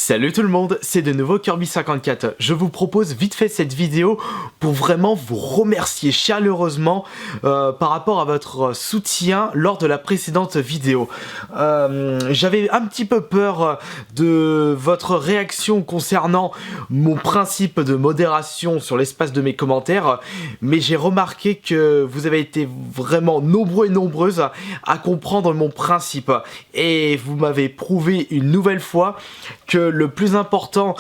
Salut tout le monde, c'est de nouveau Kirby54. Je vous propose vite fait cette vidéo pour vraiment vous remercier chaleureusement par rapport à votre soutien lors de la précédente vidéo. J'avais un petit peu peur de votre réaction concernant mon principe de modération sur l'espace de mes commentaires, mais j'ai remarqué que vous avez été vraiment nombreux et nombreuses à comprendre mon principe et vous m'avez prouvé une nouvelle fois que le plus important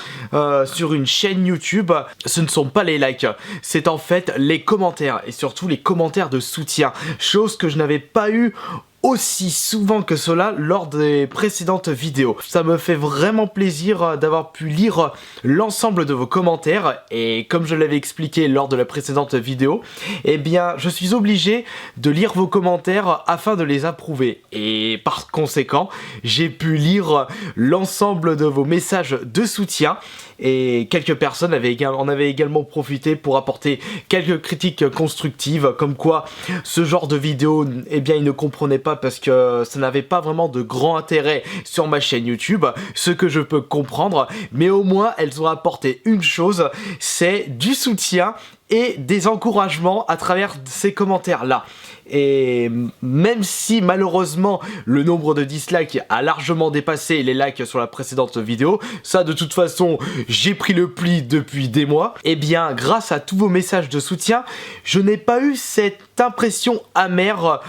sur une chaîne YouTube, ce ne sont pas les likes, c'est en fait les commentaires et surtout les commentaires de soutien, chose que je n'avais pas eu aussi souvent que cela lors des précédentes vidéos. Ça me fait vraiment plaisir d'avoir pu lire l'ensemble de vos commentaires et comme je l'avais expliqué lors de la précédente vidéo, eh bien je suis obligé de lire vos commentaires afin de les approuver et par conséquent j'ai pu lire l'ensemble de vos messages de soutien et quelques personnes en avaient également profité pour apporter quelques critiques constructives comme quoi ce genre de vidéo, eh bien ils ne comprenaient pas parce que ça n'avait pas vraiment de grand intérêt sur ma chaîne YouTube, ce que je peux comprendre, mais au moins elles ont apporté une chose, c'est du soutien et des encouragements à travers ces commentaires là. Et même si malheureusement le nombre de dislikes a largement dépassé les likes sur la précédente vidéo, ça de toute façon j'ai pris le pli depuis des mois, et bien grâce à tous vos messages de soutien, je n'ai pas eu cette impression amère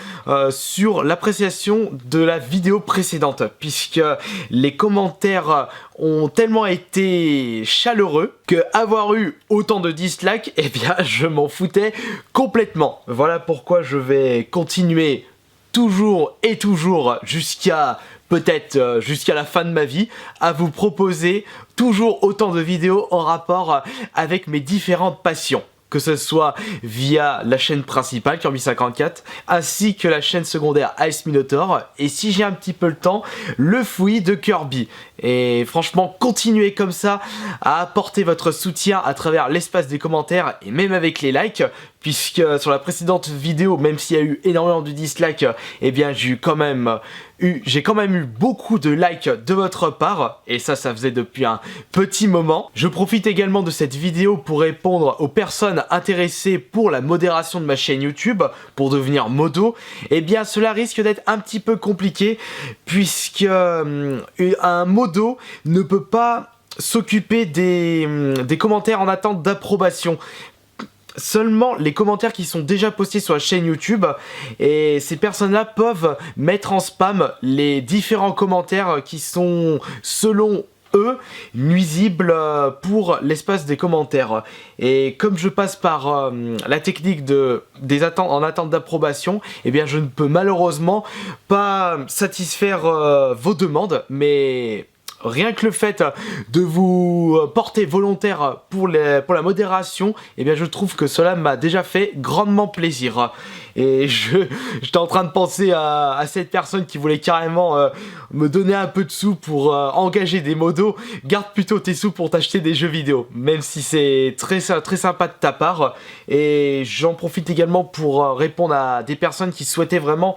sur l'appréciation de la vidéo précédente, puisque les commentaires ont tellement été chaleureux que avoir eu autant de dislikes, eh bien je m'en foutais complètement. Voilà pourquoi je vais continuer toujours et toujours jusqu'à peut-être jusqu'à la fin de ma vie à vous proposer toujours autant de vidéos en rapport avec mes différentes passions, que ce soit via la chaîne principale Kirby54 ainsi que la chaîne secondaire Ice Minotaur et si j'ai un petit peu le temps, le fouillis de Kirby. Et franchement, continuez comme ça à apporter votre soutien à travers l'espace des commentaires et même avec les likes, puisque sur la précédente vidéo, même s'il y a eu énormément de dislikes, eh bien j'ai quand même eu beaucoup de likes de votre part, et ça faisait depuis un petit moment. Je profite également de cette vidéo pour répondre aux personnes intéressées pour la modération de ma chaîne YouTube, pour devenir modo. Eh bien cela risque d'être un petit peu compliqué, puisque un modo ne peut pas s'occuper des commentaires en attente d'approbation. Seulement les commentaires qui sont déjà postés sur la chaîne YouTube, et ces personnes-là peuvent mettre en spam les différents commentaires qui sont, selon eux, nuisibles pour l'espace des commentaires. Et comme je passe par la technique en attente d'approbation, eh bien je ne peux malheureusement pas satisfaire vos demandes, mais rien que le fait de vous porter volontaire pour la modération, eh bien je trouve que cela m'a déjà fait grandement plaisir. Et j'étais en train de penser à cette personne qui voulait carrément me donner un peu de sous pour engager des modos. Garde plutôt tes sous pour t'acheter des jeux vidéo, même si c'est très sympa de ta part. Et j'en profite également pour répondre à des personnes qui souhaitaient vraiment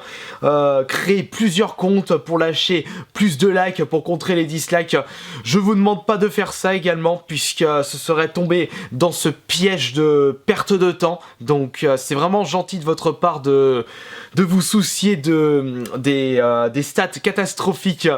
créer plusieurs comptes pour lâcher plus de likes, pour contrer les dislikes. Je vous demande pas de faire ça également, puisque ce serait tomber dans ce piège de perte de temps. Donc c'est vraiment gentil de votre part de vous soucier des stats catastrophiques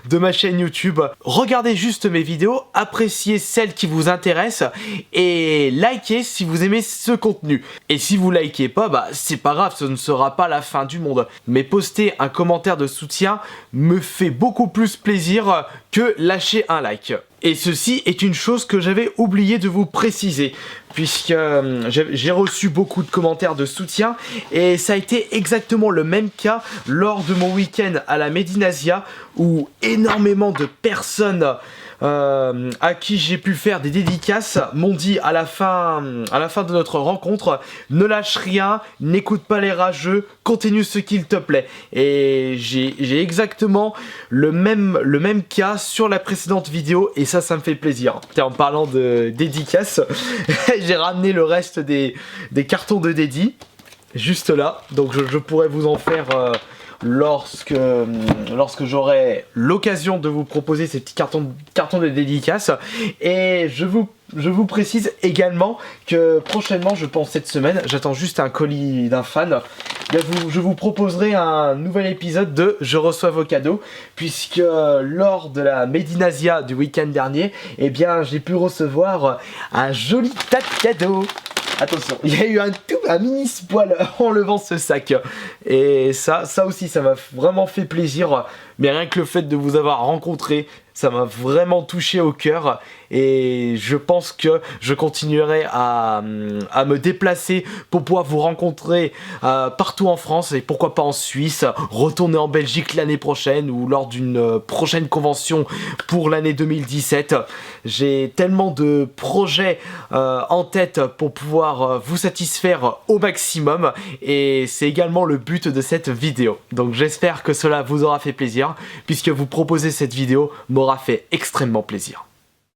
de ma chaîne YouTube. Regardez juste mes vidéos, appréciez celles qui vous intéressent et likez si vous aimez ce contenu. Et si vous likez pas, bah c'est pas grave, ce ne sera pas la fin du monde. Mais poster un commentaire de soutien me fait beaucoup plus plaisir que lâcher un like. Et ceci est une chose que j'avais oublié de vous préciser, puisque j'ai reçu beaucoup de commentaires de soutien et ça a été exactement le même cas lors de mon week-end à la Medinasia, où énormément de personnes à qui j'ai pu faire des dédicaces m'ont dit à la fin de notre rencontre: ne lâche rien, n'écoute pas les rageux, continue ce qu'il te plaît. Et j'ai exactement le même cas sur la précédente vidéo et ça me fait plaisir. En parlant de dédicaces, j'ai ramené le reste des cartons de dédi juste là, donc je pourrais vous en faire lorsque j'aurai l'occasion de vous proposer ces petits cartons de dédicace. Et je vous précise également que prochainement, je pense cette semaine, j'attends juste un colis d'un fan, je vous proposerai un nouvel épisode de Je reçois vos cadeaux, puisque lors de la Made in Asia du week-end dernier, eh bien j'ai pu recevoir un joli tas de cadeaux. Attention, il y a eu un mini spoil en levant ce sac. Et ça aussi, ça m'a vraiment fait plaisir. Mais rien que le fait de vous avoir rencontré, ça m'a vraiment touché au cœur. Et je pense que je continuerai à me déplacer pour pouvoir vous rencontrer partout en France et pourquoi pas en Suisse, retourner en Belgique l'année prochaine ou lors d'une prochaine convention pour l'année 2017. J'ai tellement de projets en tête pour pouvoir vous satisfaire au maximum et c'est également le but de cette vidéo. Donc j'espère que cela vous aura fait plaisir puisque vous proposer cette vidéo m'aura fait extrêmement plaisir.